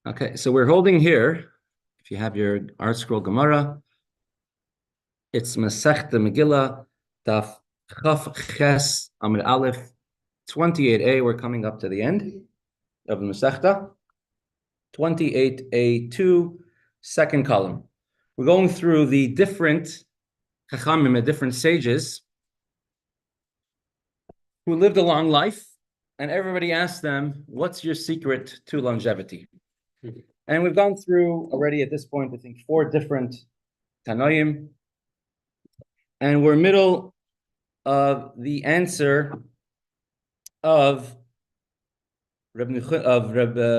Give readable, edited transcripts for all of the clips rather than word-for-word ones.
Okay, so we're holding here, if you have your art scroll Gemara, it's Mesechta Megillah Daf Chaf Ches Amud Aleph 28a. We're coming up to the end of the Mesechta. 28a2, second column. We're going through the different Chachamim, the different sages who lived a long life, and everybody asked them, what's your secret to longevity? And we've gone through already at this point, I think, 4 different Tanoim, and we're middle of the answer of Reb Nechunya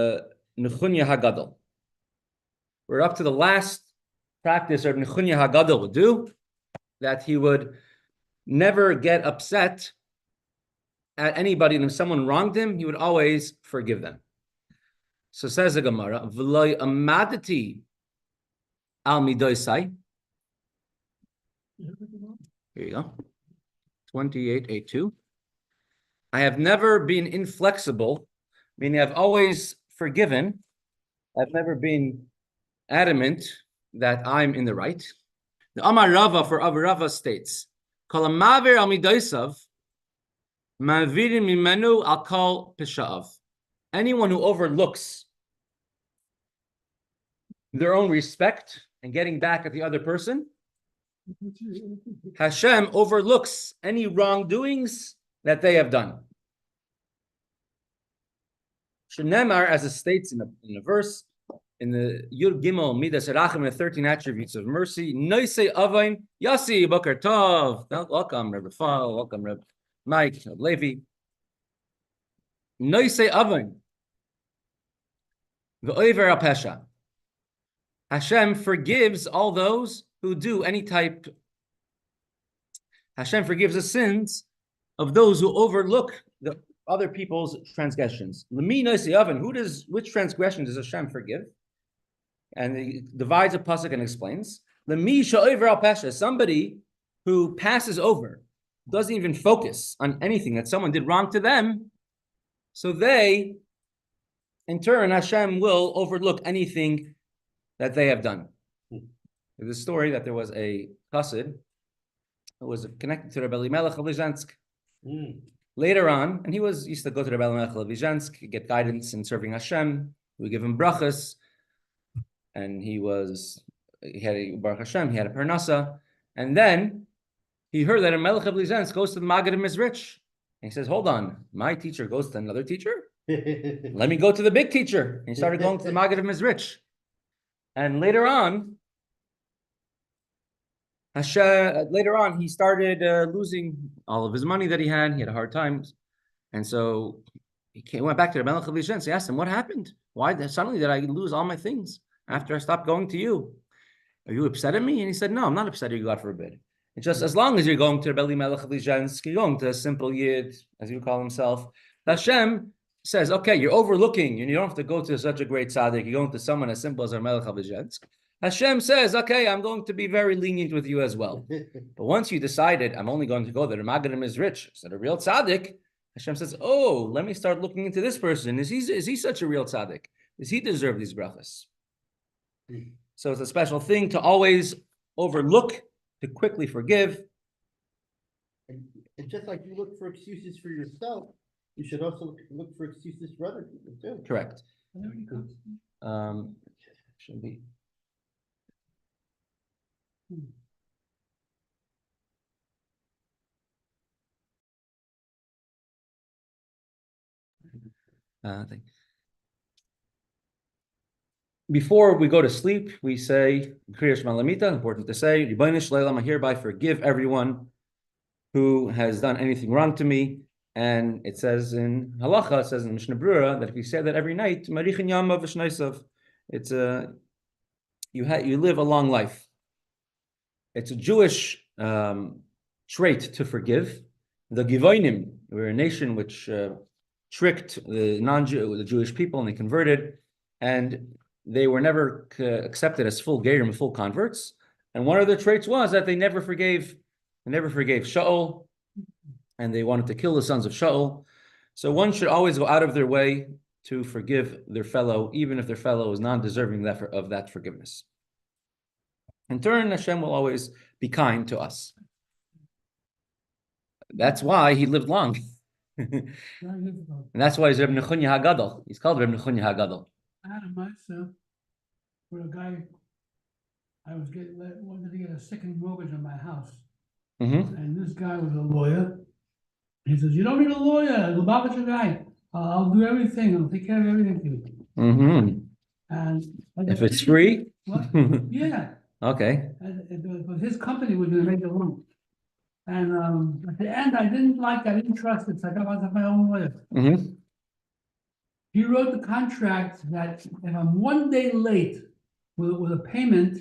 Hagadol. We're up to the last practice Reb Nechunya Hagadol would do, that he would never get upset at anybody, and if someone wronged him, he would always forgive them. So says the Gemara, "V'lo amadati al midoisai." Here you go. 28a2. I have never been inflexible, meaning I've always forgiven. I've never been adamant that I'm in the right. The Amar Rava for Avi Rava states, "Kol ha'maver al midoisav, ma'avirim mimenu al kol pesha'av." Anyone who overlooks their own respect and getting back at the other person, Hashem overlooks any wrongdoings that they have done. Shenemar, as it states in a verse, in the Yud Gimel Midas Rachim, the 13 attributes of mercy, Noisei Avain Yasi Boker Tov. Welcome, Rebbe Fall. Welcome, Rebbe Mike, Rebbe Levi. Noisei Avain V'oiver Apesha. Hashem forgives all those who do any type. Hashem forgives the sins of those who overlook the other people's transgressions. Which transgression does Hashem forgive? And he divides a pasuk and explains. Somebody who passes over, doesn't even focus on anything that someone did wrong to them, so they, in turn, Hashem will overlook anything that they have done. There's a story that there was a chassid who was connected to Rebbe Melech of Lizhansk. Later on, and he used to go to Rebbe Melech of Lizhansk, get guidance in serving Hashem. We give him brachas, and he had a Baruch Hashem, he had a parnasa, and then he heard that a Melech of Lizhansk goes to the Maggid of Mizrich. And he says, hold on, my teacher goes to another teacher? Let me go to the big teacher. And he started going to the Maggid of Mizrich. And later on, he started losing all of his money that he had. He had a hard time. And so he went back to the Melech of Lizhansk. He asked him, what happened? Why suddenly did I lose all my things after I stopped going to you? Are you upset at me? And he said, no, I'm not upset at you, God forbid. It's just as long as you're going to Rebbe Melech of Lizhansk, you're going to a simple Yid, as he would call himself. Hashem says, okay, you're overlooking, and you don't have to go to such a great tzaddik. You're going to someone as simple as our Melech of Lizhansk. Hashem says, okay, I'm going to be very lenient with you as well. But once you decided, I'm only going to go there, the Magadim is rich, is that a real tzaddik? Hashem says, oh, let me start looking into this person. Is he such a real tzaddik? Does he deserve these brachas? So it's a special thing to always overlook, to quickly forgive. And just like you look for excuses for yourself, you should also look for excuses for other people too. Correct. Should be. Before we go to sleep, we say, important to say, I hereby forgive everyone who has done anything wrong to me. And it says in Halacha, it says in Mishnah Brura, that if you say that every night, it's you live a long life. It's a Jewish trait to forgive. The Givonim were a nation which tricked the Jewish people, and they converted, and they were never accepted as full Gerim, full converts. And one of their traits was that they never forgave Shaul, and they wanted to kill the sons of Shaul. So one should always go out of their way to forgive their fellow, even if their fellow is non-deserving of that forgiveness. In turn, Hashem will always be kind to us. That's why he lived long. And that's why he's Reb Nechunya HaGadol. He's called Reb Nechunya HaGadol. I had a myself where a guy, wanted to get a second mortgage on my house. Mm-hmm. And this guy was a lawyer. He says, "You don't need a lawyer, Lubavitcher guy. I'll do everything. I'll take care of everything for you." Mm-hmm. And If it's free? What? Yeah. Okay. But his company was going to make the loan. And at the end, I didn't trust it. So I got myself my own lawyer. Mm-hmm. He wrote the contract that if I'm 1 day late with a payment,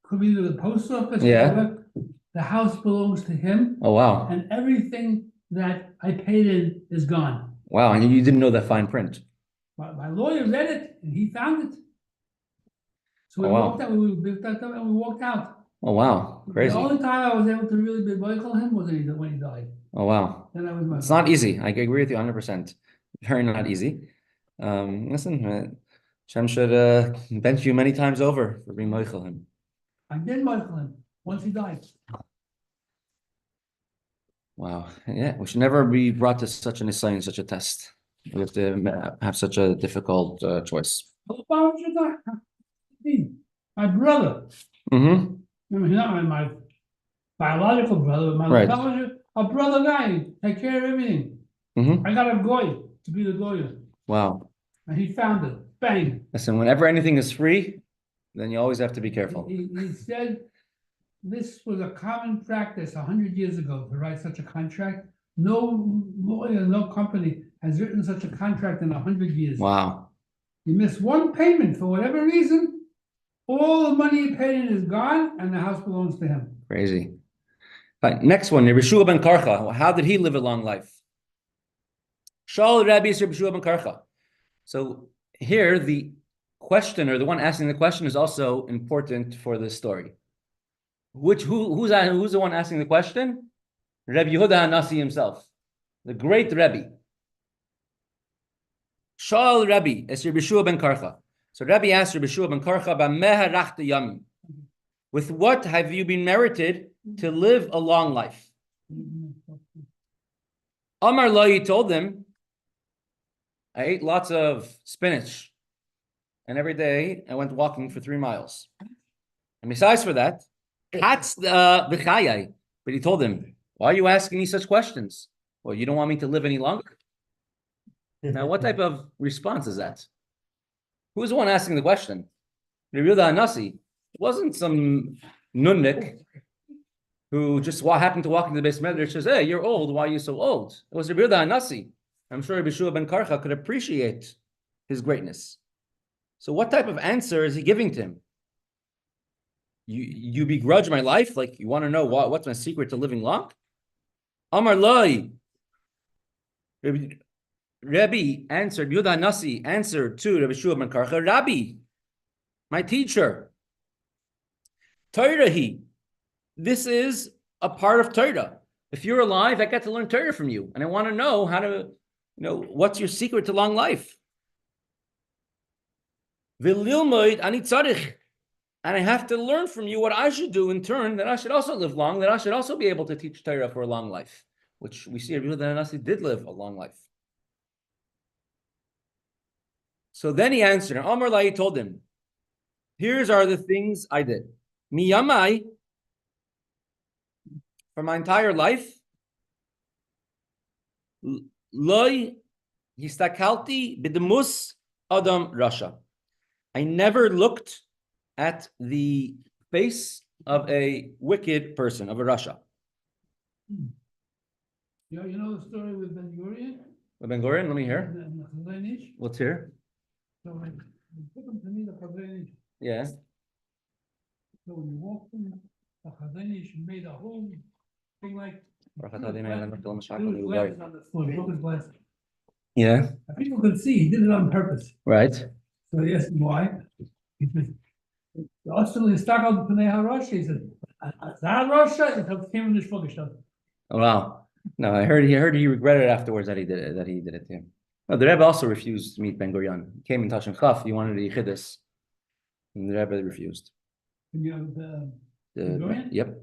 could be to the post office, Yeah. whatever, the house belongs to him, Oh, wow. and everything that I paid in is gone. Wow, and you didn't know that fine print. My lawyer read it, and he found it. So we Oh, wow. walked out, and we walked out. Oh, wow. Crazy. The only time I was able to really be vocal him was when he died. Oh, wow. Then I was It's not easy. I agree with you 100%. Very not easy. Listen, Hashem should bench you many times over for being moichel him. I did vocal him once he died. Wow. Yeah, we should never be brought to such an assignment, such a test. We have to have such a difficult choice. My brother. Mm-hmm. I mean, he's not my biological brother, but Right. a brother guy, take care of everything. Mm-hmm. I got a goy to be the goy. Wow. And he found it. Bang. Listen, whenever anything is free, then you always have to be careful. He said this was a common practice 100 years ago to write such a contract. No lawyer, no company has written such a contract in 100 years. Wow. You miss one payment for whatever reason, all the money you paid in is gone, and the house belongs to him. Crazy. Right, next one, Rabbi Shua ben Karcha. How did he live a long life? Shal Rabbi Rabbi Shua ben Karcha. So here, the questioner, the one asking the question, is also important for this story. Who's the one asking the question? Rabbi Yehuda HaNasi himself, the great Rebbe. Shal Rabbi es Rabbi Shua ben Karcha. So Rabbi asked Rabbi Shua ben Karcha, "B'meha rachta yamim." With what have you been merited to live a long life? Amar lo, he told them, I ate lots of spinach, and every day I went walking for 3 miles. And besides for that, but he told them, why are you asking me such questions? Well, you don't want me to live any longer? Now, what type of response is that? Who's the one asking the question? Rabbi Yehuda HaNasi. It wasn't some nunnik who just happened to walk into the base medrash and says, "Hey, you're old. Why are you so old?" It was Rabbi Yehuda HaNasi. I'm sure Rabbi Shua ben Karcha could appreciate his greatness. So what type of answer is he giving to him? You begrudge my life? Like you want to know what's my secret to living long? Amar Loi. Rebbe answered, Yehuda HaNasi answered to Rabbi Shua ben Karcha, Rabi, my teacher. Torah this is a part of Torah. If you're alive, I get to learn Torah from you. And I want to know how to, what's your secret to long life? V'lilmoid ani tzarich. And I have to learn from you what I should do in turn, that I should also live long, that I should also be able to teach Torah for a long life, which we see Rabbi Yehuda HaNasi did live a long life. So then he answered, and Amar Lai told him, here's are the things I did. Miyamai, for my entire life, Loi histakalti b'demus adam rasha. I never looked at the face of a wicked person, of a rasha. You know the story with Ben Gurion? With Ben Gurion, let me hear. And the Chazanish? Let's hear. So they took him to meet the Chazanish. Yeah. So when you walked in, the Chazanish made a whole thing like. Glasses on the floor. He broke his glasses. Yeah. And people could see he did it on purpose. Right. So they asked him why. He said, "Ostern ist stark auf Pnei HaRosh." He said, "HaRosh ist auf Themen nicht vorgestellt." Oh, wow. No, I heard he regretted afterwards that he did it to him. No, the Rebbe also refused to meet Ben Gurion. He came in Tashin Chaf. He wanted the Yichidus, and the Rebbe refused. And you have Ben Gurion? Yep.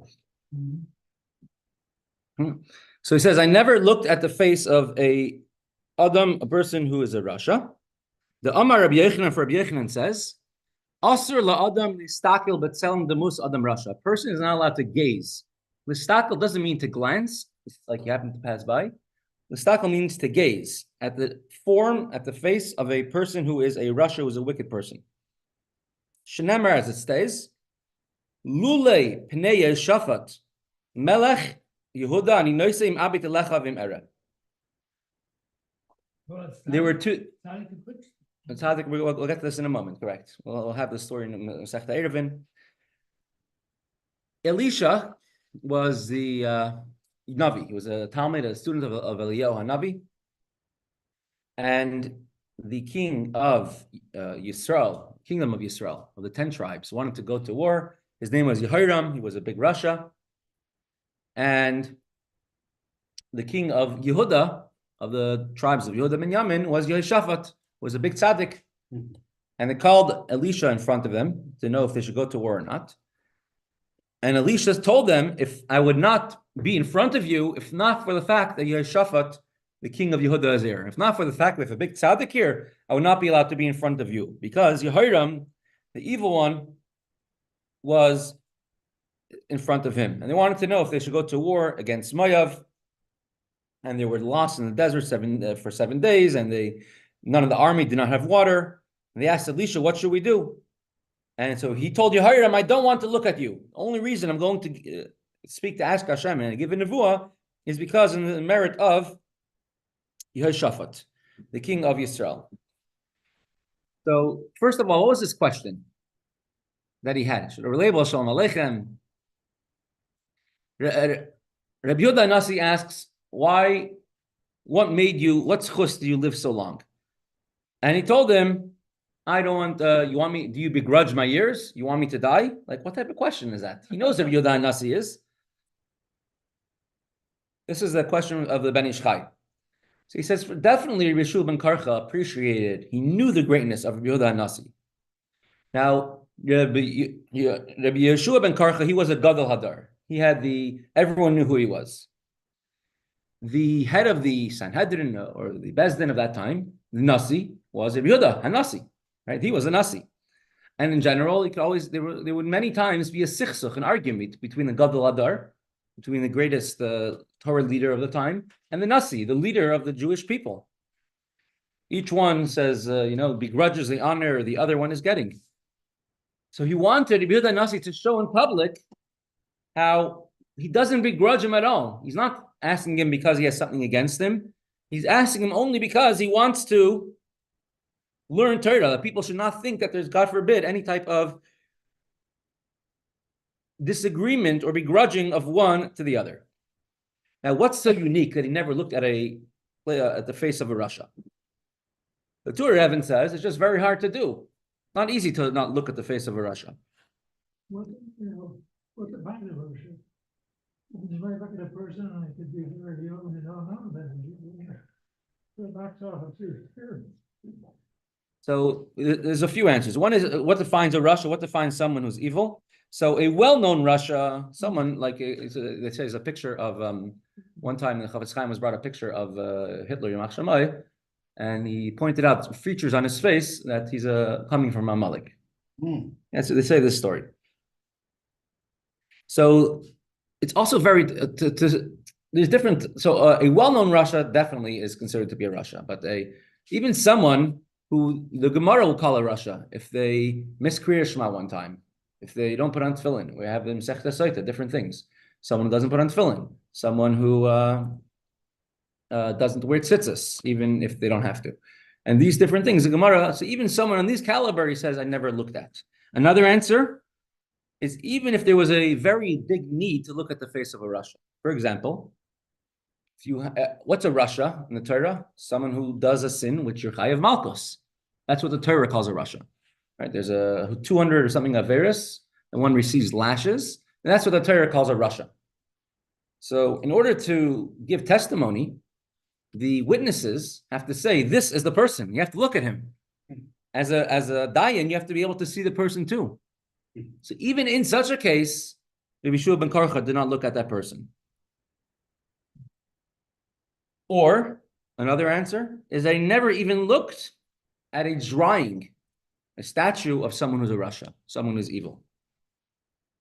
Mhm. So he says, I never looked at the face of a person who is a Rasha. The Amar Rabbi Yochanan for Rabbi Yochanan says, Asur la'adam listakel b'tzelem demus adam Rasha. A person is not allowed to gaze. Listakel doesn't mean to glance. It's like you happen to pass by. Listakel means to gaze at the form, at the face of a person who is a Rasha, who is a wicked person. Shenemar, as it states, Lule pnei shafat melech Yehuda ani noiseim abit elecha vim ere. There were two. We'll get to this in a moment. Correct. We'll have the story in Mesechta Eruvin. Elisha was the Navi. He was a Talmud, a student of Eliyahu Hanavi, and the king of Yisrael, kingdom of Yisrael, of the 10 tribes, wanted to go to war. His name was Yehoram. He was a big Rasha. And the king of Yehuda, of the tribes of Yehuda ben Yamin, was Yehoshaphat, was a big tzaddik. And they called Elisha in front of them to know if they should go to war or not. And Elisha told them, if I would not be in front of you, if not for the fact that Yehoshaphat, the king of Yehuda, is here, if not for the fact that we have a big tzaddik here, I would not be allowed to be in front of you. Because Yehoram, the evil one, was in front of him. And they wanted to know if they should go to war against Moav. And they were lost in the desert for 7 days, and none of the army did not have water. And they asked Elisha, what should we do? And so he told Yehoram, I don't want to look at you. The only reason I'm going to speak to ask Hashem and give a nevuah is because in the merit of Yehoshaphat, the king of Yisrael. So first of all, what was his question that he had? Should I relabel Shalom Aleichem? Rabbi Yehuda Nasi asks, what made you, what schus do you live so long? And he told him, I don't want, do you begrudge my years? You want me to die? Like, what type of question is that? He knows Rabbi Yehuda Nasi is. This is the question of the Ben Ish Chai. So he says, definitely Rabbi Yeshua ben Karcha appreciated, he knew the greatness of Rabbi Yehuda Nasi. Now, Rabbi Yeshua ben Karcha, he was a Gadol Hadar. He had everyone knew who he was. The head of the Sanhedrin, or the Bezdin of that time, the Nasi, was Rabbi Yehuda HaNasi, right? He was a Nasi. And in general, there would many times be a sichsuch, an argument between the Gadol Hadar, between the greatest Torah leader of the time, and the Nasi, the leader of the Jewish people. Each one says, begrudges the honor the other one is getting. So he wanted Rabbi Yehuda Nasi to show in public how he doesn't begrudge him at all. He's not asking him because he has something against him. He's asking him only because he wants to learn Torah. That people should not think that there's, God forbid, any type of disagreement or begrudging of one to the other. Now, what's so unique that he never looked at the face of a Rasha? The Torah Evan says it's just very hard to do. Not easy to not look at the face of a Rasha. What's the point of a Rasha? You might look at a person and it could be very young and you don't know them. So it knocks off a few spirits. So there's a few answers. One is what defines a Rasha, what defines someone who's evil. So a well-known Rasha, someone like, they say there's a picture of, one time the Chaim was brought a picture of Hitler, Yamach Shammai, and he pointed out features on his face that he's coming from Amalek. And so they say this story. So it's also very, there's different, so a well-known Rasha definitely is considered to be a Rasha, but even someone who the Gemara will call a Rasha, if they miskriya Shema one time, if they don't put on tefillin, we have them Mesechta Soita, different things. Someone who doesn't put on tefillin, someone who doesn't wear tzitzis, even if they don't have to. And these different things, the Gemara, so even someone on this caliber, he says, I never looked at. Another answer is even if there was a very big need to look at the face of a Rasha. For example, if you what's a Rasha in the Torah? Someone who does a sin which you're Chayav Malchus. That's what the Torah calls a Rasha. Right? There's a 200 or something Averis, and one receives lashes, and that's what the Torah calls a Rasha. So in order to give testimony, the witnesses have to say, this is the person. You have to look at him. As a dayan, you have to be able to see the person too. So even in such a case, Rabbi Shua ben Karcha did not look at that person. Or another answer is that he never even looked at a drawing, a statue of someone who's a Rasha, someone who's evil.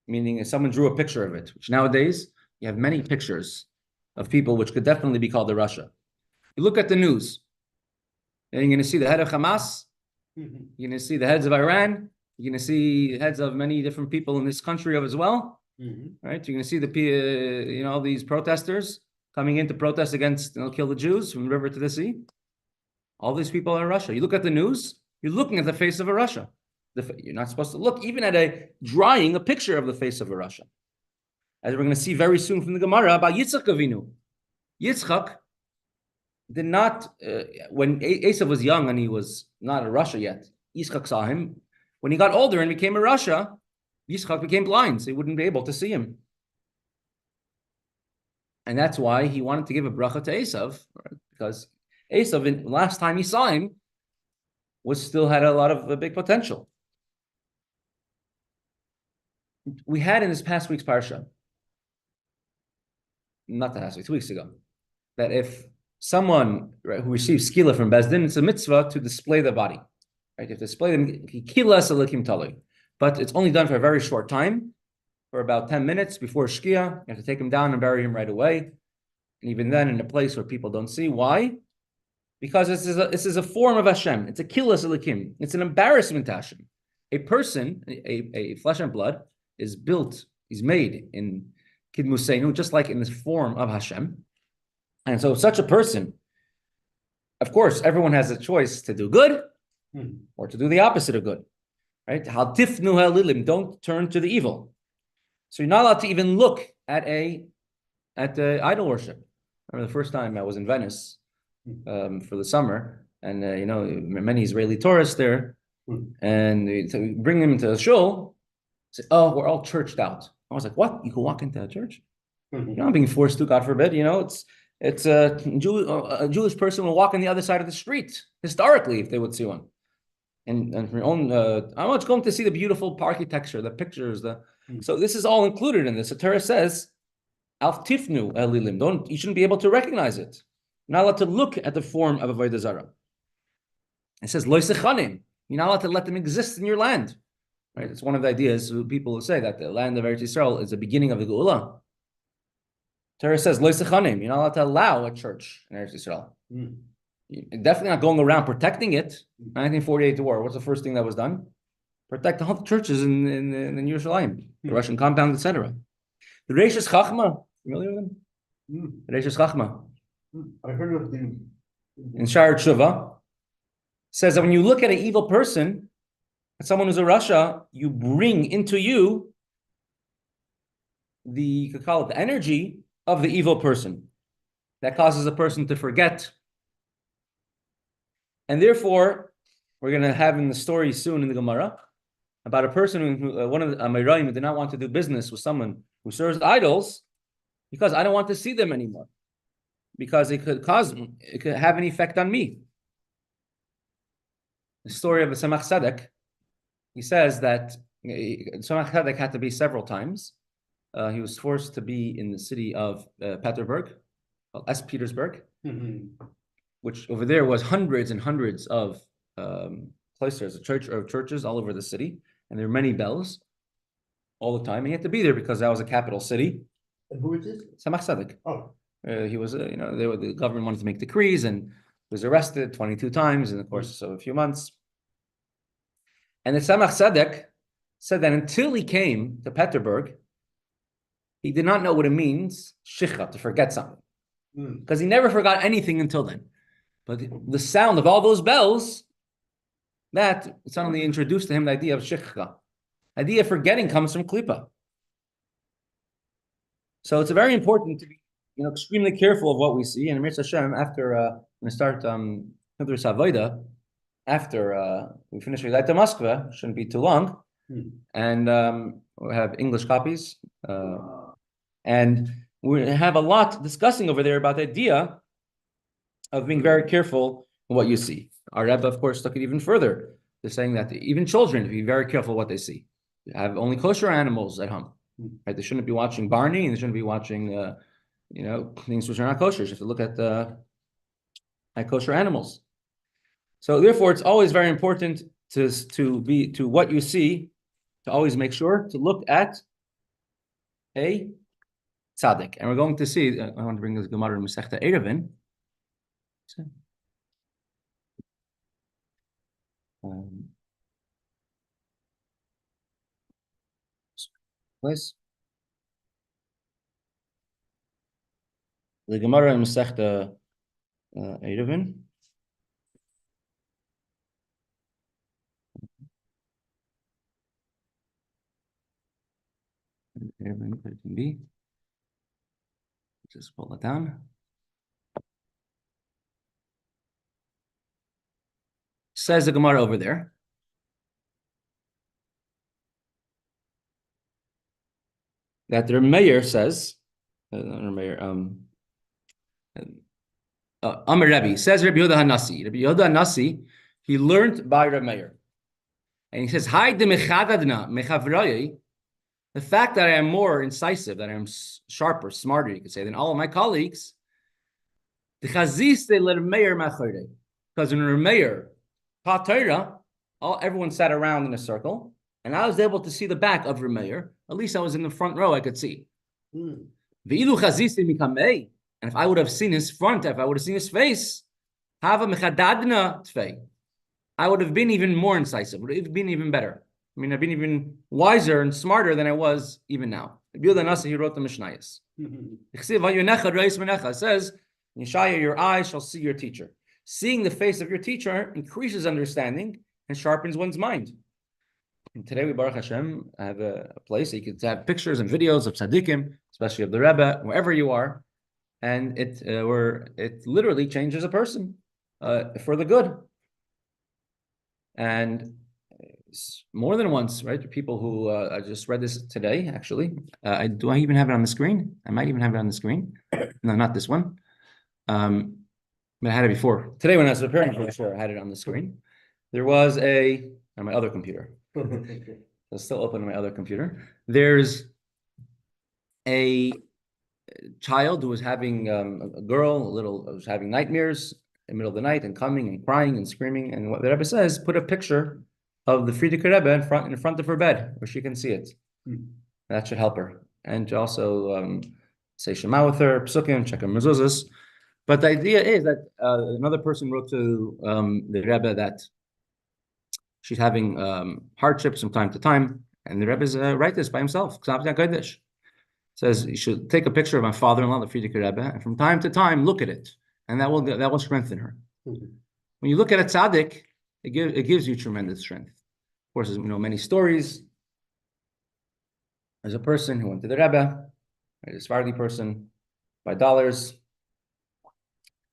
Meaning, if someone drew a picture of it, which nowadays you have many pictures of people which could definitely be called a Rasha. You look at the news, and you're going to see the head of Hamas, you're going to see the heads of Iran, you're going to see heads of many different people in this country as well, right? You're going to see the all these protesters coming in to protest against kill the Jews from the river to the sea. All these people are Russia. You look at the news, you're looking at the face of a Russia. You're not supposed to look even at a picture of the face of a Russia. As we're going to see very soon from the Gemara about Yitzchak Avinu. Yitzchak did not, when Esav was young and he was not a Russia yet, Yitzchak saw him. When he got older and became a Russia, Yitzchak became blind, so he wouldn't be able to see him. And that's why he wanted to give a bracha to Esav, right? Because Esav, last time he saw him, still had a lot of big potential. We had in this past week's parsha, not the past week, 2 weeks ago, that if someone who receives skila from Bezdin, it's a mitzvah to display the body. Right? You have to display them, but it's only done for a very short time, for about 10 minutes before Shkia. You have to take him down and bury him right away. And even then, in a place where people don't see. Why? Because this is a form of Hashem. It's a kilas elikim. It's an embarrassment to Hashem. A person, a flesh and blood, is made in Kidmuseinu, just like in this form of Hashem. And so such a person, of course, everyone has a choice to do good or to do the opposite of good. Right? Haltifnu halilim, don't turn to the evil. So you're not allowed to even look at the idol worship. I remember the first time I was in Venice for the summer, and many Israeli tourists there, and we bring them to a shul. Say, oh, we're all churched out. I was like, what? You can walk into a church? You're not being forced to, God forbid. It's a Jewish person will walk on the other side of the street historically if they would see one. And from your own, I was going to see the beautiful architecture, the pictures, so this is all included in this. The Torah says, "Al tifnu elilim." You shouldn't be able to recognize it. You're not allowed to look at the form of avodah zarah. It says, "Lo sechanim." You're not allowed to let them exist in your land. Right? It's one of the ideas people will say that the land of Eretz Yisrael is the beginning of the Geula. Torah says, "Lo sechanim." You're not allowed to allow a church in Eretz Yisrael. You're definitely not going around protecting it. 1948 war. What's the first thing that was done? Protect the churches in Yerushalayim, the Russian compound, etc. The Reishis Chachma, familiar with them? The Reishis Chachma. I heard of them. In Shiur Tshuva, says that when you look at an evil person, someone who's a Rasha, you bring into you you could call it the energy of the evil person. That causes a person to forget. And therefore, we're going to have in the story soon in the Gemara about a person one of the Amirayim who did not want to do business with someone who serves idols because I don't want to see them anymore. Because it could have an effect on me. The story of the Tzemach Tzedek, he says that Tzemach Tzedek had to be several times. He was forced to be in the city of Petersburg, Petersburg, which over there was hundreds and hundreds of places, churches all over the city, and there were many bells all the time. And he had to be there because that was a capital city. And who is this? Tzemach Tzedek. Oh. He was, the government wanted to make decrees, and was arrested 22 times in the course of a few months. And the Tzemach Tzedek said that until he came to Petersburg, he did not know what it means, shicha, to forget something. Because he never forgot anything until then. But the sound of all those bells, that suddenly introduced to him the idea of shicha. The idea of forgetting comes from klipa. So it's very important to be extremely careful of what we see. And Mir Hashem, after we start Hidrus Avoda, after we finish with Laita Moskva, shouldn't be too long, and we'll have English copies, and we have a lot discussing over there about the idea of being very careful what you see. Our Rebbe, of course, took it even further. They're saying that even children, be very careful what they see. Have only kosher animals at home, right? They shouldn't be watching Barney, and they shouldn't be watching, things which are not kosher. You have to look at kosher animals. So therefore, it's always very important to what you see, to always make sure to look at a tzaddik. And we're going to see. I want to bring this Gemara Mesechta Megillah Daf. Place. The Gemara Mesechta Megillah Daf. Just pull it down. Says the Gemara over there. That the mayor says, Amar Rebbe says Rabbi Yehuda Hanasi. Rabbi Yehuda Hanasi, he learned by Rabbi Meir, and he says, "Hi de mechadadna mechavroyi." The fact that I am more incisive, that I am sharper, smarter, you could say, than all of my colleagues, because in Rameir taught Torah, everyone sat around in a circle, and I was able to see the back of Rameir. At least I was in the front row, I could see. And if I would have seen his front, if I would have seen his face, I would have been even more incisive, would have been even better. I mean, I've been even wiser and smarter than I was even now. He wrote the Mishnayos. It says, Yeshaya, your eyes shall see your teacher. Seeing the face of your teacher increases understanding and sharpens one's mind. And today we, Baruch Hashem, have a place that you could have pictures and videos of tzaddikim, especially of the Rebbe, wherever you are, and it literally changes a person for the good. And more than once, right? People who I just read this today. Actually, do I even have it on the screen? I might even have it on the screen. No, not this one. But I had it before today when I was preparing for the show. I had it on the screen. There was on my other computer. It's still open on my other computer. There's a child who was having a girl, was having nightmares in the middle of the night and coming and crying and screaming. And what the Rebbe says, put a picture of the Frierdiker Rebbe in front of her bed where she can see it. That should help her. And to also say Shema with her, Psukim, check her mezuzahs. But the idea is that another person wrote to the Rebbe that she's having hardships from time to time, and the Rebbe's write this by himself. Says you should take a picture of my father-in-law, the Frierdiker Rebbe, and from time to time look at it, and that will strengthen her. When you look at a tzaddik, it gives you tremendous strength. Of course, there's many stories. There's a person who went to the Rebbe, a Sephardi person, by dollars,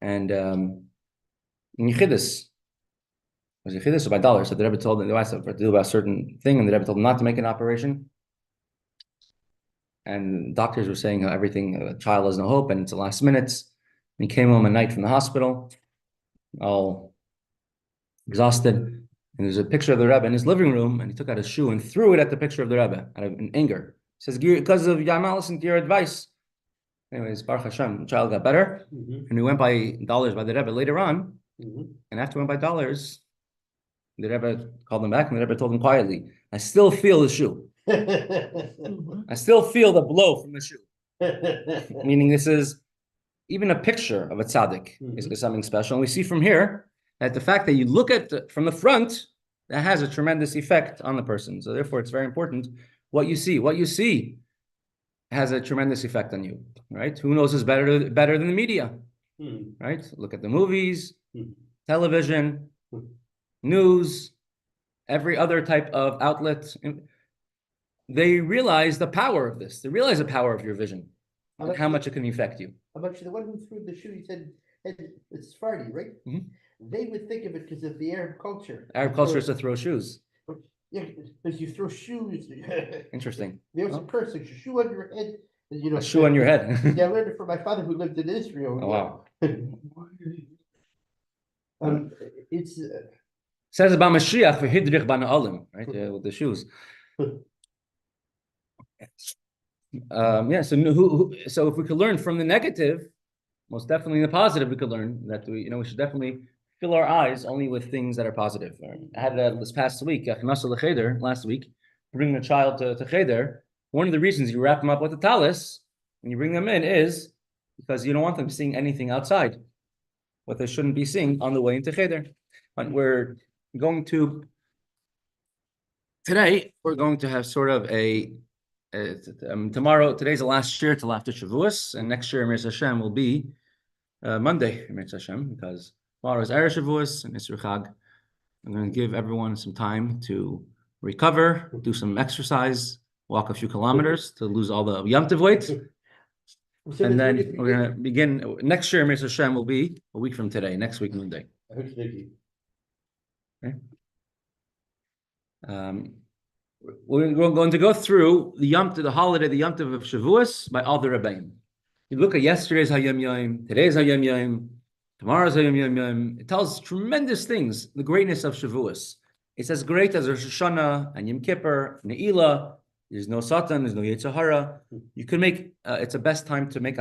and in Yechidus. Was Yechidus or by dollars? So the Rebbe told him to do about a certain thing, and the Rebbe told him not to make an operation. And doctors were saying how the child has no hope, and it's the last minutes. And he came home at night from the hospital, all exhausted. And there's a picture of the Rebbe in his living room, and he took out his shoe and threw it at the picture of the Rebbe in anger. He says, because of I'm not listening to your advice. Anyways, Baruch Hashem, the child got better, and he went by dollars by the Rebbe later on. And after he went by dollars, the Rebbe called him back, and the Rebbe told him quietly, I still feel the shoe. I still feel the blow from the shoe. Meaning this is even a picture of a tzaddik is something special. And we see from here that the fact that you look at from the front, that has a tremendous effect on the person. So therefore, it's very important what you see. What you see has a tremendous effect on you, right? Who knows is better than the media, right? Look at the movies, television, news, every other type of outlet. They realize the power of this. They realize the power of your vision and how much it can affect you. How much the one who threw the shoe, he said, it's Sephardi, right? They would think of it because of the Arab culture. Arab culture is to throw shoes. Yeah, because you throw shoes. Interesting. There was a curse, like a shoe on your head. A shoe on your head. Yeah, I learned it from my father who lived in Israel. Oh, wow. It's Says about Mashiach for Hidrich Bana Olim, right? With the shoes. Yeah. So if we could learn from the negative, most definitely the positive, we could learn that we should definitely fill our eyes only with things that are positive. I had this past week, last week, bringing a child to cheder. One of the reasons you wrap them up with a talis and you bring them in is because you don't want them seeing anything outside, what they shouldn't be seeing on the way into cheder. But today we're going to have sort of tomorrow. Today's the last year till after Shavuos, and next year Mir Hashem will be Monday Mir Hashem, because tomorrow is Erev Shavuos and Isur Chag. I'm going to give everyone some time to recover, do some exercise, walk a few kilometers to lose all the Yom Tov weight. And then we're going to begin. Next year, Mir Hashem will be a week from today, next week, Monday. Okay. We're going to go through the holiday, the Yom Tov of Shavuos by all the Rebbeim. You look at yesterday's Hayom Yom, today's Hayom Yom, tomorrow's Hayom Yom. It tells tremendous things, the greatness of Shavuos. It's as great as Rosh Hashanah and Yom Kippur, Ne'ilah. There's no Satan, there's no Yetzer Hara. You can make, it's the best time to make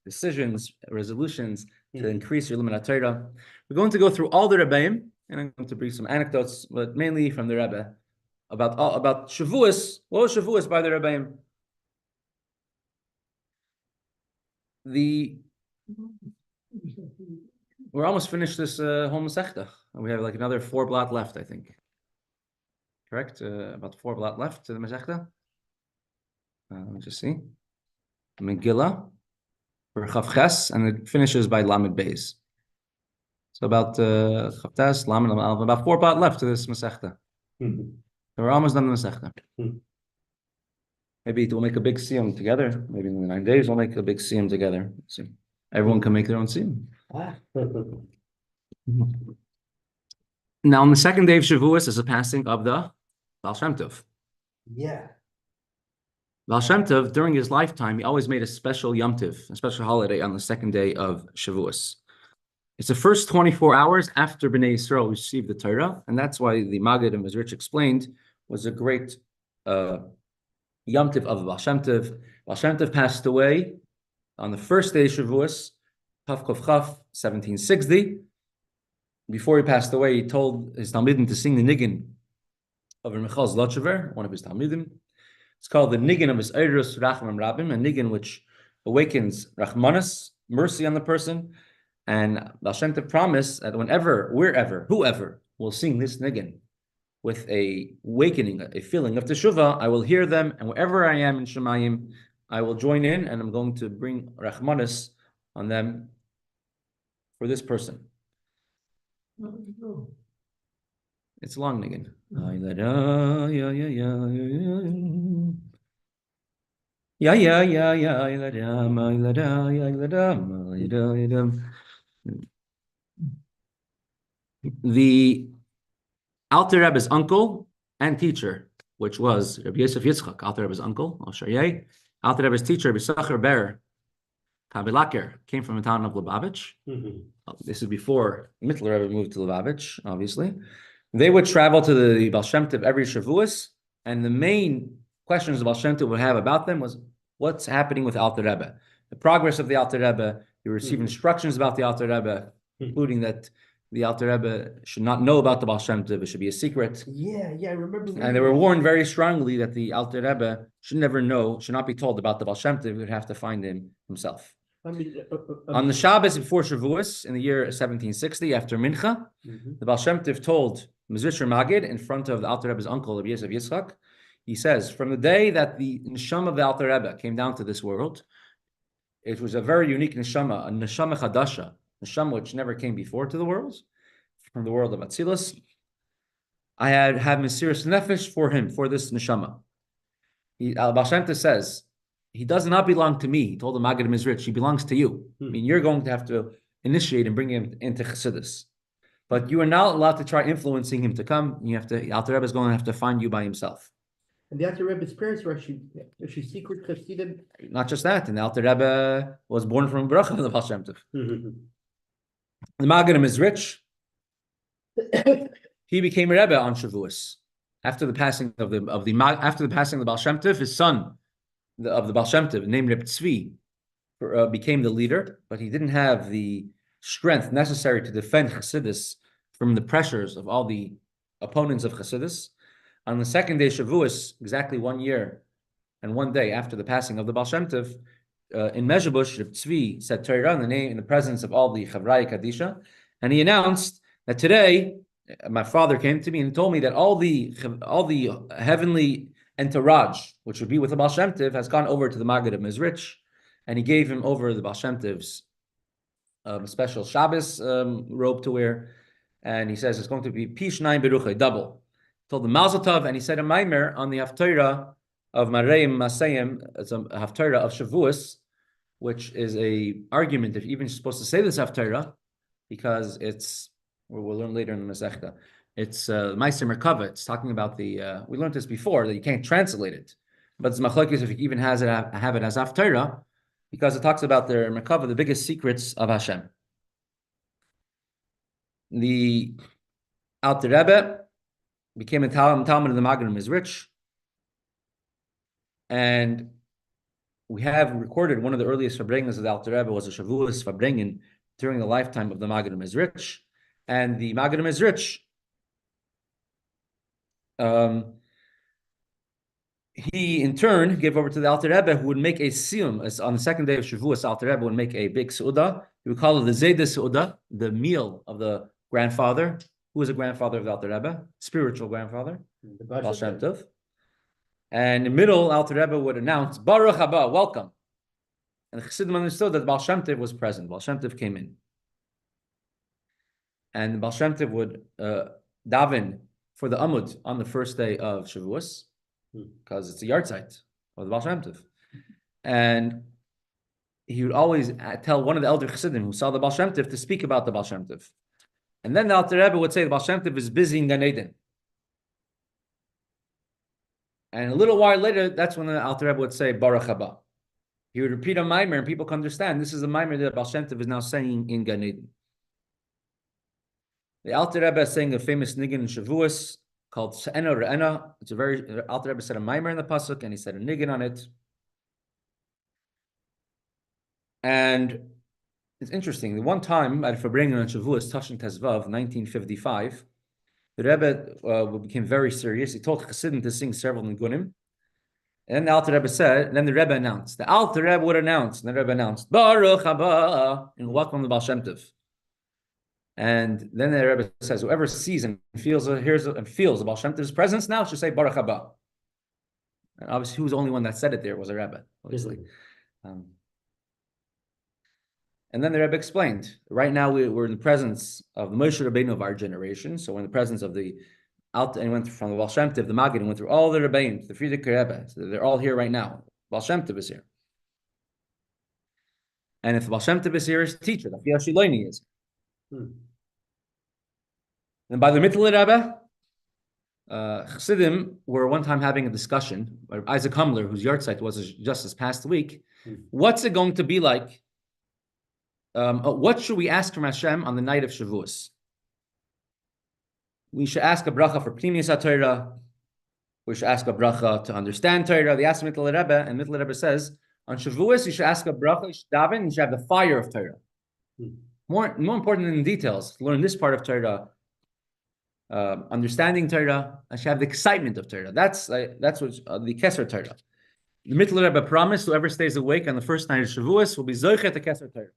decisions, resolutions to increase your limit Torah. We're going to go through all the Rebbeim, and I'm going to bring some anecdotes, but mainly from the Rebbe, about Shavuos. What was Shavuos by the Rebbeim? We're almost finished this whole Mesechta. We have like another 4 blot left, I think. Correct? About 4 blot left to the Mesechta. Let me just see. Megillah for Chavches, and it finishes by Hatzvi-Bais. So about Chavtes, Lamed, about 4 blot left to this Mesechta. So we're almost done the Mesechta. Maybe we'll make a big siyum together. Maybe in the 9 days we'll make a big siyum together. So everyone can make their own siyum. Now, on the second day of Shavuos is the passing of the Baal Shem Tov. Yeah. Baal Shem Tov, during his lifetime, he always made a special Yom Tov, a special holiday on the second day of Shavuos. It's the first 24 hours after Bnei Yisrael received the Torah, and that's why the Maggid and Rich explained was a great Yom Tov of Baal Shem Tov. Baal Shem Tov passed away on the first day of Shavuos, Chaf Kov Chaf, 1760. Before he passed away, he told his Talmidim to sing the Niggin of Michal Zlotchever, one of his Talmidim. It's called the Niggin of his Eirus Rachamim Rabim, a Niggin which awakens Rachmanis, mercy on the person. And Baal Shem Tov promised that whoever will sing this Niggin with a awakening, a feeling of Teshuvah, I will hear them, and wherever I am in Shemayim, I will join in, and I'm going to bring Rachmanis on them for this person. It's a long Niggin. The Alter Rebbe's uncle and teacher, which was Rabbi Yosef Yitzchak, Alter Rebbe's uncle, Alter Rebbe's teacher, Rabbi Sacher Ber Kabilaker, came from the town of Lubavitch. This is before Mittler Rebbe moved to Lubavitch, obviously. They would travel to the Baal Shem Tov every Shavuos, and the main questions the Baal Shem Tov would have about them was what's happening with Alter Rebbe, the progress of the Alter Rebbe. You receive instructions about the Alter Rebbe, including that the Alter Rebbe should not know about the Baal Shem Tov; it should be a secret. Yeah, I remember. And they were warned very strongly that the Alter Rebbe should never know, should not be told about the Baal Shem Tov. He would have to find him himself. On the Shabbos before Shavuos, in the year 1760, after Mincha, the Baal Shem Tov told Mezritcher Maggid in front of the Alter Rebbe's uncle, Rabbi Yosef Yitzchak, he says, from the day that the neshama of the Alter Rebbe came down to this world, it was a very unique neshama, a neshama chadasha, neshama which never came before to the world, from the world of Atzilus. I had Mesiras Nefesh for him, for this neshama. Baal Shem Tov says, he does not belong to me. He told the Maggid Mizrich, he belongs to you. I mean, you're going to have to initiate and bring him into Chassidus. But you are not allowed to try influencing him to come. You have to, Alter Rebbe is going to have to find you by himself. And the Alter Rebbe's parents were actually secret Chassidim. Not just that, and the Alter Rebbe was born from Bracha of the Baal Shem Tov. The Magadim is rich. He became a Rebbe on Shavuos after the passing of the Baal Shem Tov. His son of the Baal Shem Tov, named Rabbi Tzvi, became the leader, but he didn't have the strength necessary to defend Chassidus from the pressures of all the opponents of Chassidus. On the second day Shavuos, exactly 1 year and 1 day after the passing of the Baal Shem Tov, in Mezhebush, Rabbi Tzvi said Torah in the presence of all the Chavraya Kadisha, and he announced that today my father came to me and told me that all the heavenly entourage, which would be with the Baal Shem Tov, has gone over to the Maggid of Mizrich, and he gave him over the Baal Shem Tov's special Shabbos robe to wear, and he says it's going to be Pish 9 Beruchai, double. Told the Mazel Tov, and he said a Maimer on the Haftarah of Mareim Masayim. It's a Haftarah of Shavuos, which is a argument if even you're supposed to say this Haftarah, because we'll learn later in the Mesechta. It's Meiser Merkava. It's talking about we learned this before, that you can't translate it. But it's machlokes if you even have it as Haftarah, because it talks about the Merkava, the biggest secrets of Hashem. The Alter Rebbe became a Talmud of the Magadim is rich. And we have recorded one of the earliest Fabrengens of the Alter Rebbe was a Shavuos Fabrengen during the lifetime of the Magadim is rich. And the Magadim is rich. He in turn gave over to the Alter Rebbe, who would make a siyum. As on the second day of Shavuos, Alter Rebbe would make a big su'udah. He would call it the Zayda su'udah, the meal of the grandfather. Who was a grandfather of the Alter Rebbe? Spiritual grandfather, Baal Shem Tov. And in the middle, Alter Rebbe would announce, Baruch haba, welcome. And the Chassidim understood that Baal Shem Tov was present. Baal Shem Tov came in. And Baal Shem Tov would daven for the Amud on the first day of Shavuos, because it's a yahrzeit of the Baal Shem Tov. And he would always tell one of the elder Chassidim who saw the Baal Shem Tov to speak about the Baal Shem Tov. And then the Alter Rebbe would say the Baal Shem Tov is busy in Gan Eden. And a little while later, that's when the Alter Rebbe would say Baruch haba. He would repeat a maimer, and people can understand this is a maimer that Baal Shem Tov is now saying in Gan Eden. The Alter Rebbe is saying a famous niggin in Shavuos called Se'ena Re'ena. It's Alter Rebbe said a maimer in the pasuk, and he said a niggin on it. And it's interesting. The one time at Fabrengen on Shavuos, Tashin Tezvav, 1955, the Rebbe became very serious. He told Chassidim to sing several nigunim. And then the Alter Rebbe said, and then the Rebbe announced. The Alter Rebbe would announce, and the Rebbe announced, Baruch haba, and welcome the Baal Shem Tov. And then the Rebbe says, whoever sees and feels the Baal Shem Tov's presence now should say Baruch haba. And obviously, who was the only one that said it there was a Rebbe, obviously. And then the Rebbe explained, right now we're in the presence of the Moshe Rabbeinu of our generation. So we're in the presence of the Alta, and went from the Baal Shem Tov, the Maggid, and went through all the Rebbeim, the Frierdiker Rebbe. So they're all here right now. Baal Shem Tov is here. And if the Baal Shem Tov is here, his teacher, the Afiyah Shiloini is here. And by the Mittel Rebbe, Chassidim were one time having a discussion, Isaac Humler, whose yahrzeit was just this past week, what's it going to be like? What should we ask from Hashem on the night of Shavuos? We should ask a bracha for Pnimius HaTorah. We should ask a bracha to understand Torah. They asked Mittel Rebbe, and Mittel Rebbe says, on Shavuos, you should ask a bracha, you should daven, you should have the fire of Torah. More important than the details, learn this part of Torah, understanding Torah, I should have the excitement of Torah. That's what the Keser Torah. The Mittel Rebbe promised whoever stays awake on the first night of Shavuos will be Zoichet the Keser Torah.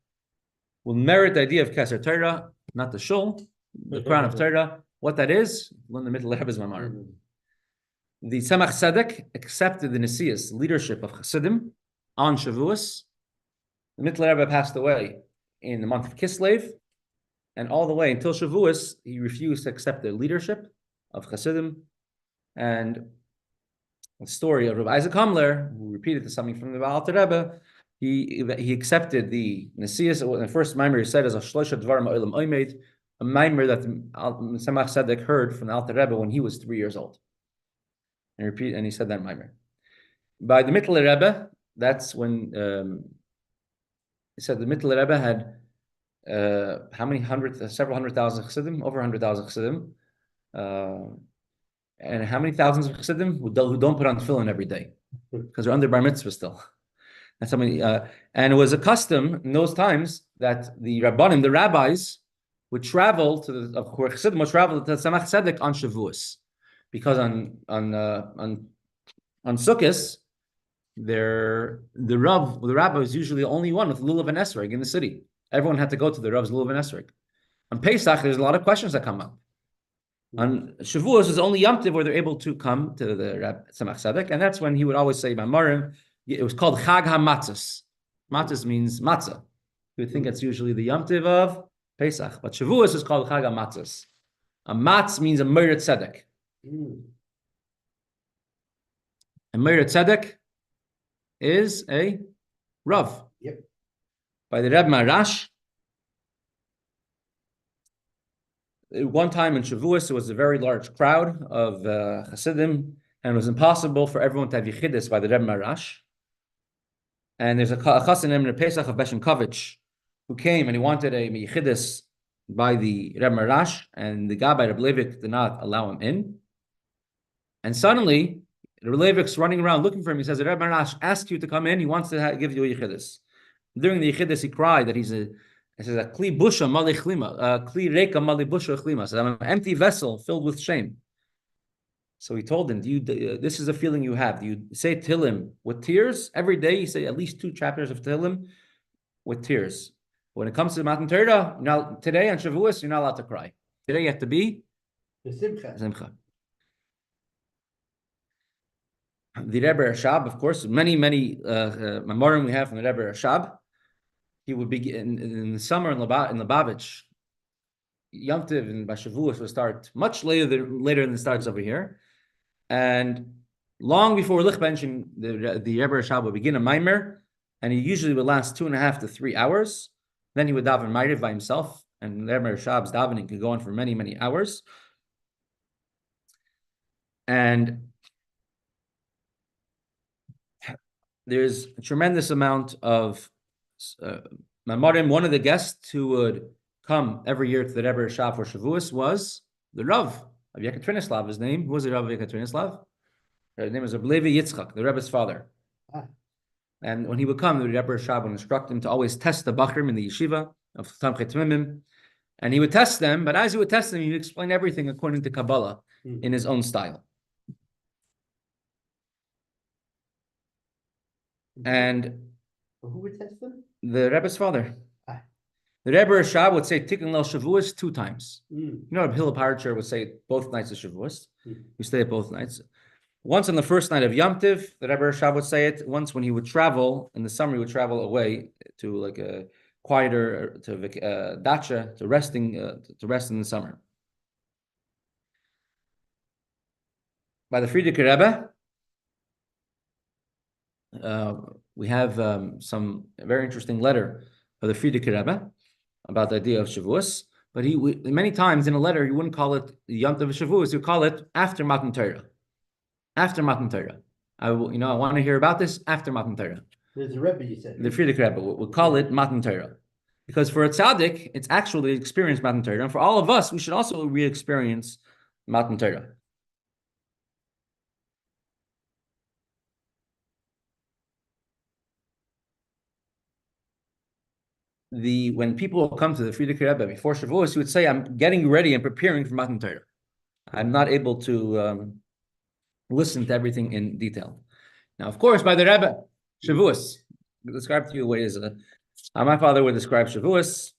Will merit the idea of Keser Torah, not the shul, the crown of Torah. What that is, learn the Mittel Rebbe's Mamar. The Tzemach Tzedek accepted the Nesias leadership of Chassidim on Shavuos. The Mittel Rebbe passed away in the month of Kislev, and all the way until Shavuos, he refused to accept the leadership of Chassidim. And the story of Rabbi Isaac Humler, who repeated something from the Alter Rebbe, he accepted the Nesias. The first maimer he said is a Shlosha Dvarim Ha'olam Oimed, a maimer that the Tzemach Tzedek heard from the Alter Rebbe when he was 3 years old. and he said that Maimer. By the Mittel Rebbe, that's when he said the Mittel Rebbe had how many several hundred thousand chassidim, over 100,000 chassidim, and how many thousands of chassidim who don't put on tefillin every day because they're under bar mitzvah still. And somebody, and it was a custom in those times that the rabbanim, the rabbis, would travel to the chassidim would travel to Tzemach Tzedek on Shavuos, because on Sukkos, the rabbi was usually the only one with lulav and esrog in the city. Everyone had to go to the Rav's lulav and esrog. On Pesach, there's a lot of questions that come up. On Shavuos is only Yom Tov where they're able to come to the Rab Tzemach Tzedek, and that's when he would always say Mamorim. It was called Chag HaMatzos. Matzos means matzah. You would think it's usually the Yom Tov of Pesach, but Shavuos is called Chag HaMatzos. A matz means a Meir Tzedek. A Meir Tzedek is a Rav. Yep. By the Rebbe Marash. One time in Shavuos, there was a very large crowd of Hasidim, and it was impossible for everyone to have Yechidus by the Rebbe Marash. And there's a Chassid named Pesach of Beshenkovich who came and he wanted a Yechidus by the Rebbe Marash, and the guy by Rebbe Levik did not allow him in. And suddenly, Rebbe Levik's running around looking for him. He says, the Rebbe Marash asked you to come in. He wants to give you a Yechidus. During the Yechidus, he cried that he says, a kli busha mali chlima, kli reka mali busha chlima. So I'm an empty vessel filled with shame. So he told him, this is a feeling you have. Do you say Tehillim with tears? Every day you say at least 2 chapters of Tehillim with tears. When it comes to the Matan Torah, now today on Shavuos, you're not allowed to cry. Today you have to be The simcha. Simcha. The Rebbe Rashab, of course, many memorim we have from the Rebbe Rashab. He would be in the summer in Lubavitch. Yom Tov and Shavuos will start much later than it starts over here. And long before Lich Benchen, the Rebbe Rashab would begin a Maimer, and he usually would last 2.5 to 3 hours. Then he would daven Ma'ariv by himself, and Rebbe Rashab's davening could go on for many, many hours. And there's a tremendous amount of Mamorim. One of the guests who would come every year to the Rebbe Rashab for Shavuos was the Rav of Yekaterinoslav. His name, who was the Rav of Yekaterinoslav? His name was Rabbi Levi Yitzchak, the Rebbe's father. And when he would come, the Rebbe Rashab would instruct him to always test the Bachrim in the yeshiva of Tamchet Mimim. And he would test them, but as he would test them, he would explain everything according to Kabbalah in his own style. And who would test them? The Rebbe's father. The Rebbe Rashab would say Tikkun Leil Shavuos 2 times. You know, Rabbi Hillel Parcher would say it both nights of Shavuos. We stay at both nights. Once on the first night of Yom Tiv, the Rebbe Rashab would say it. Once when he would travel, in the summer he would travel away to like a quieter, to dacha, to rest in the summer. By the Frierdiker Rebbe, we have some very interesting letter of the Frierdiker Rebbe about the idea of Shavuos. But many times in a letter, he wouldn't call it Yom Tov Shavuos, he would call it after Matan Torah. After Matan Torah. I want to hear about this after Matan Torah. There's a Rebbe, you said. The Frierdiker Rebbe will call it Matan Torah. Because for a tzaddik, it's actually experienced Matan Torah. And for all of us, we should also re-experience Matan Torah. When people come to the Frierdiker Rebbe before Shavuos, he would say, I'm getting ready and preparing for Matan Torah. I'm not able to listen to everything in detail. Now, of course, by the Rebbe, Shavuos, describe to you what is how my father would describe Shavuos.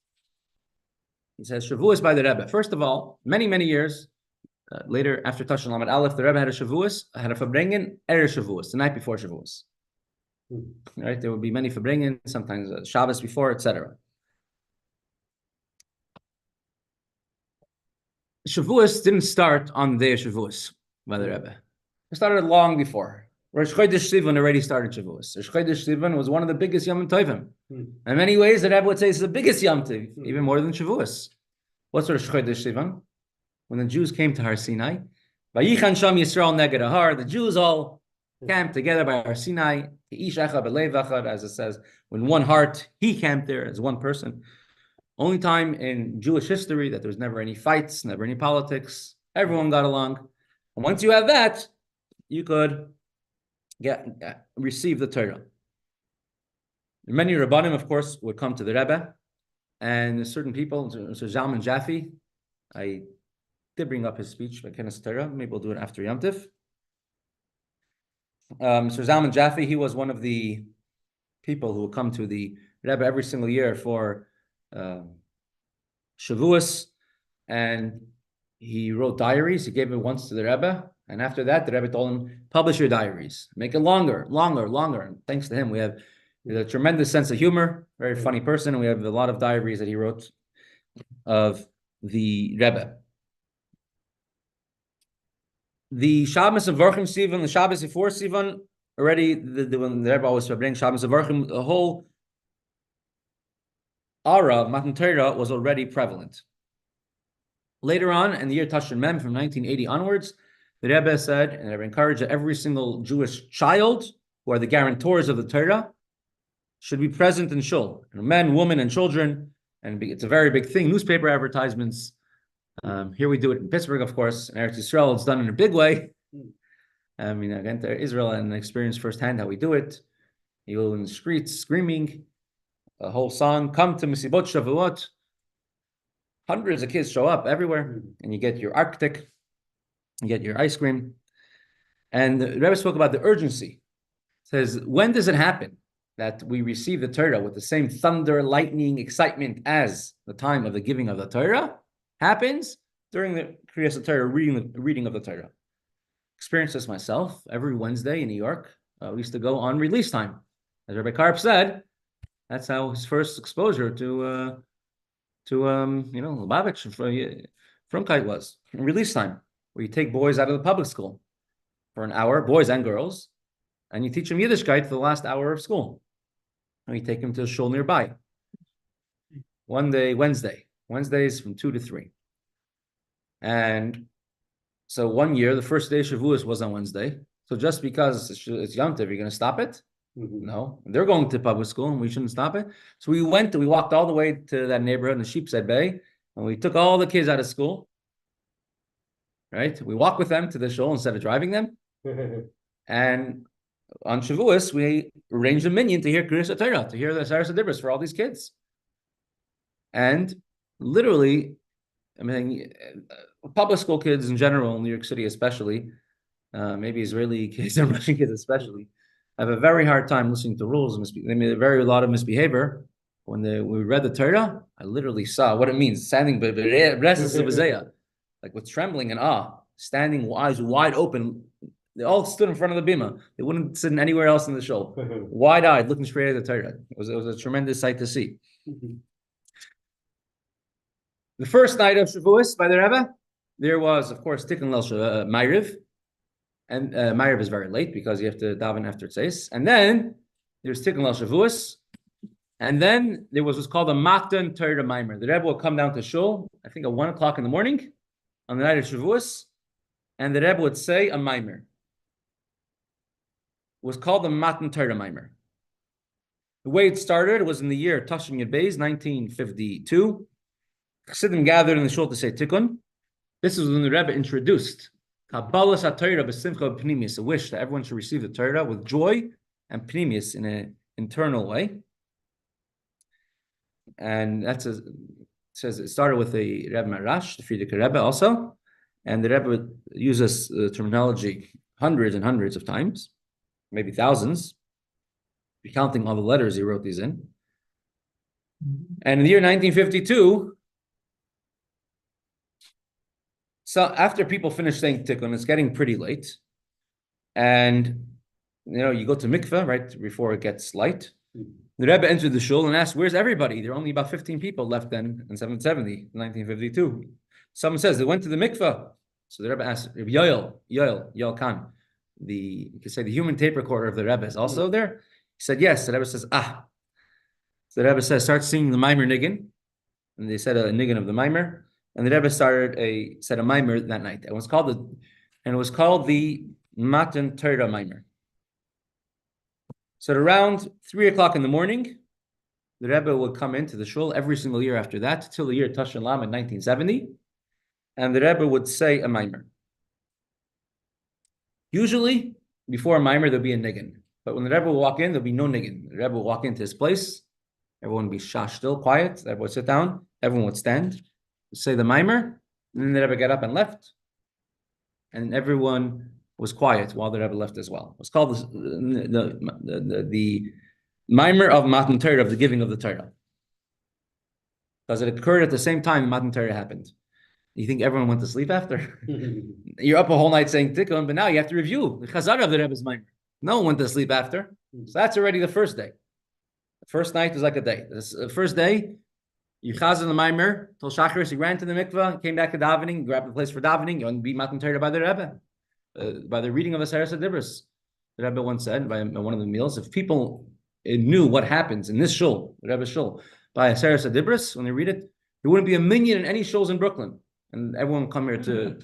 He says, Shavuos by the Rebbe. First of all, many, many years later, after Tashan Lamed Aleph, the Rebbe had a Shavuos, had a Fabrengen, Shavuos, the night before Shavuos. Right? There would be many Fabrengen, sometimes Shabbos before, etc. Shavuos didn't start on the day of Shavuos by the Rebbe. It started long before. Rosh Chodesh Sivan already started Shavuos. Rosh Chodesh Sivan was one of the biggest Yom Tovim. In many ways, the Rebbe would say it's the biggest Yom Tov, even more than Shavuos. What's Rosh Chodesh Sivan? When the Jews came to Har Sinai, Vayichan Sham Yisrael Neged Ahar. The Jews all camped together by Har Sinai. Ish Echad B'Lev Echad, as it says, when one heart, he camped there as one person. Only time in Jewish history that there was never any fights, never any politics. Everyone got along. And once you have that, you could receive the Torah. Many Rabbanim, of course, would come to the Rebbe, and certain people, so Zalman Jaffe, I did bring up his speech by Kenes Torah. Maybe we'll do it after Yom Tif. So Zalman Jaffe, he was one of the people who would come to the Rebbe every single year for Shavuos, and he wrote diaries. He gave it once to the Rebbe, and after that, the Rebbe told him, publish your diaries, make it longer. And thanks to him, we have a tremendous sense of humor, very funny person, and we have a lot of diaries that he wrote of the Rebbe. The Shabbos of Varchim Sivan, the Shabbos before Sivan, already when the Rebbe always bring Shabbos of Varchim, the whole Ara, Matan Torah, was already prevalent. Later on, in the year Tashrin Mem, from 1980 onwards, the Rebbe said, and the Rebbe encouraged that every single Jewish child, who are the guarantors of the Torah, should be present in shul. Men, women, and children, and it's a very big thing. Newspaper advertisements. Here we do it in Pittsburgh, of course. In Eretz Yisrael, it's done in a big way. Again, to Israel and experience firsthand how we do it. You go in the streets screaming a whole song, come to Mesibot Shavuot. Hundreds of kids show up everywhere, and you get your Arctic, you get your ice cream. And the Rebbe spoke about the urgency. It says, when does it happen that we receive the Torah with the same thunder, lightning, excitement as the time of the giving of the Torah? Happens during the Kriyas Torah, reading of the Torah. Experienced this myself every Wednesday in New York. We used to go on release time. As Rabbi Karp said, that's how his first exposure to Lubavitch from Kite was. Release time, where you take boys out of the public school for an hour, boys and girls, and you teach them Yiddishkeit for the last hour of school. And you take them to a shul nearby. One day, Wednesdays from 2 to 3. And so one year, the first day of Shavuos was on Wednesday. So just because it's Yom Tov, you're going to stop it? Mm-hmm. No. They're going to public school and we shouldn't stop it. So we walked all the way to that neighborhood in the Sheepshead Bay, and we took all the kids out of school. Right? We walked with them to the shul instead of driving them. And on Shavuos, we arranged a minyan to hear Kriyas Torah, to hear the Saras Adibros for all these kids. And literally, public school kids in general, in New York City especially, maybe Israeli kids and Russian kids especially, have a very hard time listening to rules. They made a lot of misbehavior. When we read the Torah, I literally saw what it means, standing like with trembling and awe, standing eyes wide open. They all stood in front of the bima. They wouldn't sit anywhere else in the shul, wide-eyed, looking straight at the Torah. It was a tremendous sight to see. The first night of Shavuos by the Rebbe, there was, of course, Tikkun Leil Ma'ariv. And Ma'ariv is very late because you have to daven after Tzeis. And then there's Tikkun Leil Shavuos. And then there was what's called a Matan Torah Maimer. The Rebbe will come down to shul, I think at 1 o'clock in the morning, on the night of Shavuos, and the Rebbe would say a Maimer. It was called the Matan Torah Maimer. The way it started was in the year Hatzvi-Bais, 1952. Chassidim gathered in the shul to say Tikkun. This is when the Rebbe introduced Kabbalas HaTorah b'simcha b'pnimius, a wish that everyone should receive the Torah with joy and pnimius in an internal way. And says it started with the Rebbe Marash, the Frierdiker Rebbe also, and the Rebbe uses terminology hundreds and hundreds of times, maybe thousands, if you're counting all the letters he wrote these in. And in the year 1952, so after people finish saying Tikkun, it's getting pretty late, and you go to mikveh right before it gets light. The Rebbe entered the shul and asked, "Where's everybody?" There are only about 15 people left then in 770, 1952. Someone says they went to the mikveh. So the Rebbe asked, Yoel Khan, you could say the human tape recorder of the Rebbe is also there. He said yes. The Rebbe says, So the Rebbe says, start singing the Maimer Niggin, and they said a Niggin of the Maimer. And the Rebbe said a Maimer that night. It was called and it was called the Matan Torah Maimer. So at around 3 o'clock in the morning, the Rebbe would come into the shul every single year after that, till the year Tashin Lam in 1970, and the Rebbe would say a Maimer. Usually, before a Maimer, there'll be a niggin. But when the Rebbe will walk in, there'll be no niggin. The Rebbe will walk into his place, everyone would be still, quiet, everyone would sit down, everyone would stand, say the Maimer, and then the Rebbe got up and left, and everyone was quiet while the Rebbe left as well. It was called the Maimer of Matan Torah, of the giving of the Torah, because it occurred at the same time Matan Torah happened. You think everyone went to sleep after? You're up a whole night saying Tikkun, but now you have to review the Chazara of the Rebbe's Maimer. No one went to sleep after. So that's already the first day. The first night is like a day. The first day, you chazan the Maimer till Shacharis, he ran to the mikveh, came back to davening, grabbed the place for davening, you want to be Matan Torah by the Rebbe, by the reading of a Seres HaDibros. The Rebbe once said by one of the meals, if people knew what happens in this shul, the Rebbe's shul, by a Seres HaDibros, when they read it, there wouldn't be a minyan in any shuls in Brooklyn. And everyone would come here to,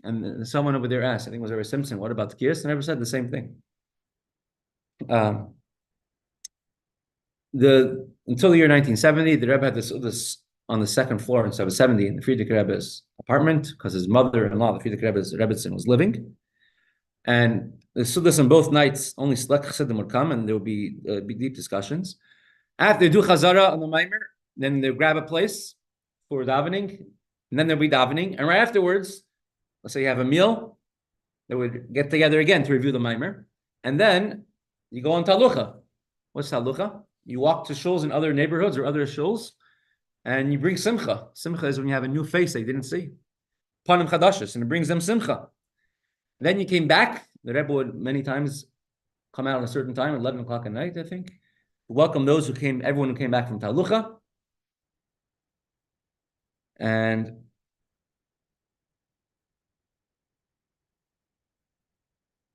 and someone over there asked, I think it was Rabbi Simpson, what about the Kiris? And I never said the same thing. Until the year 1970, the Rebbe had this on the second floor in 770 in the Frierdiker Rebbe's apartment, because his mother-in-law, the Frierdiker Rebbe's Rebbetzin, was living. And the Sudas on both nights, only Shliach Chassidim would come, and there would be deep discussions. After they do Chazara on the Maimer, then they grab a place for davening, and then there'll be davening. And right afterwards, let's say you have a meal, they would get together again to review the Maimer. And then you go on Talucha. What's Talucha? You walk to shuls in other neighborhoods or other shuls, and you bring simcha. Simcha is when you have a new face they didn't see. Panim chadashis, and it brings them simcha. Then you came back. The Rebbe would many times come out at a certain time, 11 o'clock at night, I think, welcome those who came, everyone who came back from Talucha. And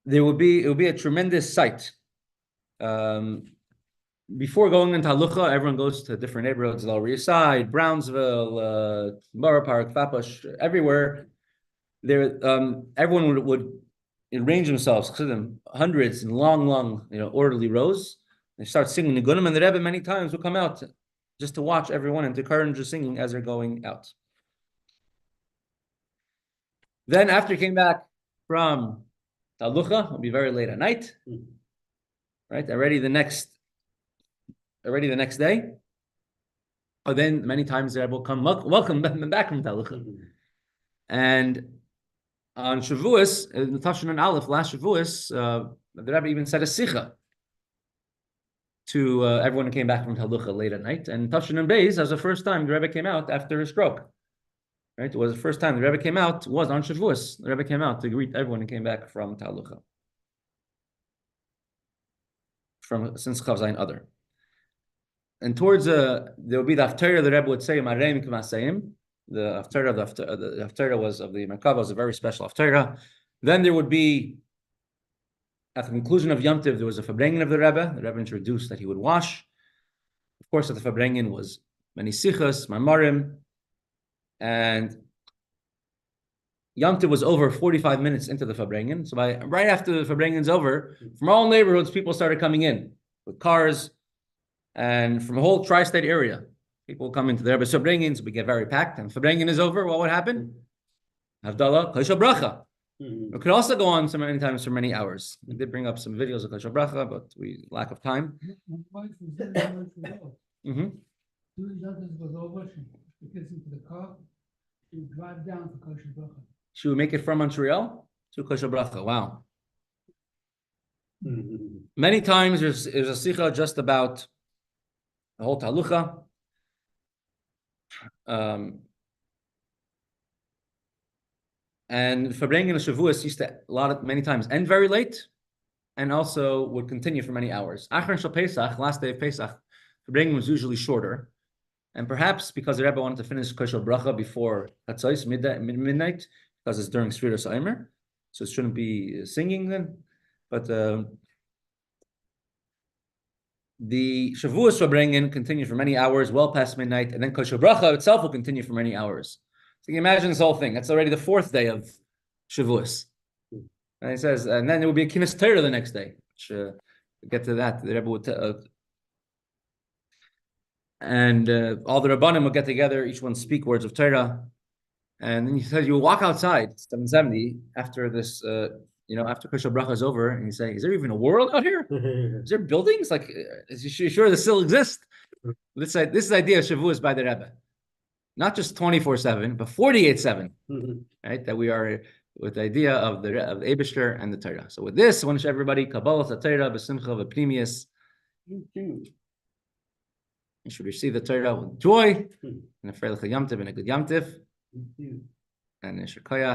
it would be a tremendous sight. Before going into Talucha, everyone goes to different neighborhoods, Lower East Side, Brownsville, Borough Park, Fapash, everywhere. There, everyone would arrange themselves, hundreds in long, orderly rows. They start singing the Nigunim, and the Rebbe many times would come out just to watch everyone and to encourage the singing as they're going out. Then, after he came back from Talucha, it'll be very late at night, right? Already the next day. Or then many times the Rebbe will come, welcome back from Talucha. And on Shavuos, in the Tashin and Aleph, last Shavuos, the Rebbe even said a sicha to everyone who came back from Talucha late at night. And Tashin and Beis, as the first time the Rebbe came out after his stroke. Right? It was the first time the Rebbe came out, was on Shavuos. The Rebbe came out to greet everyone who came back from Talucha. Since Chav Zayin Adar. And towards there will be the Haftarah, the Rebbe would say, Marei Mikmasayim. The Haftarah was of the Merkava, was a very special Haftarah. Then there would be, at the conclusion of Yom Tov, there was a Fabrengen of the Rebbe. The Rebbe introduced that he would wash. Of course, at the Fabrengen was many Sichas, Marmarim, and Yom Tov was over 45 minutes into the Fabrengen. So right after the Fabrengen's over, from all neighborhoods, people started coming in with cars, and from the whole tri-state area. People come into the Rebbe's Fabrengens, we get very packed, and Fabrengen is over, what would happen? Havdalah, Kosher Bracha. It could also go on so many times for many hours. We did bring up some videos of Kosher Bracha, but we lack of time. My wife was there was over, she gets into the car, she would drive down to Kosher Bracha. She would make it from Montreal to Kosher Bracha. Wow. Many times there's a sicha just about the whole Talucha. And Fabrengen and Shavuos used to many times end very late, and also would continue for many hours. Achron Shal Pesach, last day of Pesach, Fabrengen was usually shorter, and perhaps because the Rebbe wanted to finish Kosher Bracha before Hatzos, midnight, because it's during Sfiras Omer, so it shouldn't be singing then. But the Shavuos Fabrengen continued for many hours, well past midnight, and then Kosher Bracha itself will continue for many hours. So you can imagine this whole thing. That's already the fourth day of Shavuos. And he says, and then it would be a Kines Torah the next day. Which, we'll get to that. The Rebbe would all the Rabbanim would get together, each one speak words of Torah. And then he says, you will walk outside, 770, after this, after Hershel Bracha is over, and you say, is there even a world out here? Is there buildings? Like, is you sure this still exists? This is the idea of Shavuos by the Rebbe. Not just 24/7, but 48/7, right? That we are with the idea of the Eibishter and the Torah. So with this, I want to show everybody, Kabbalah, Torah, B'simcha, V'Pnimius. You should receive the Torah with joy, and a Freilich Yom Tov and a good Yom Tov. And Shir Koyach.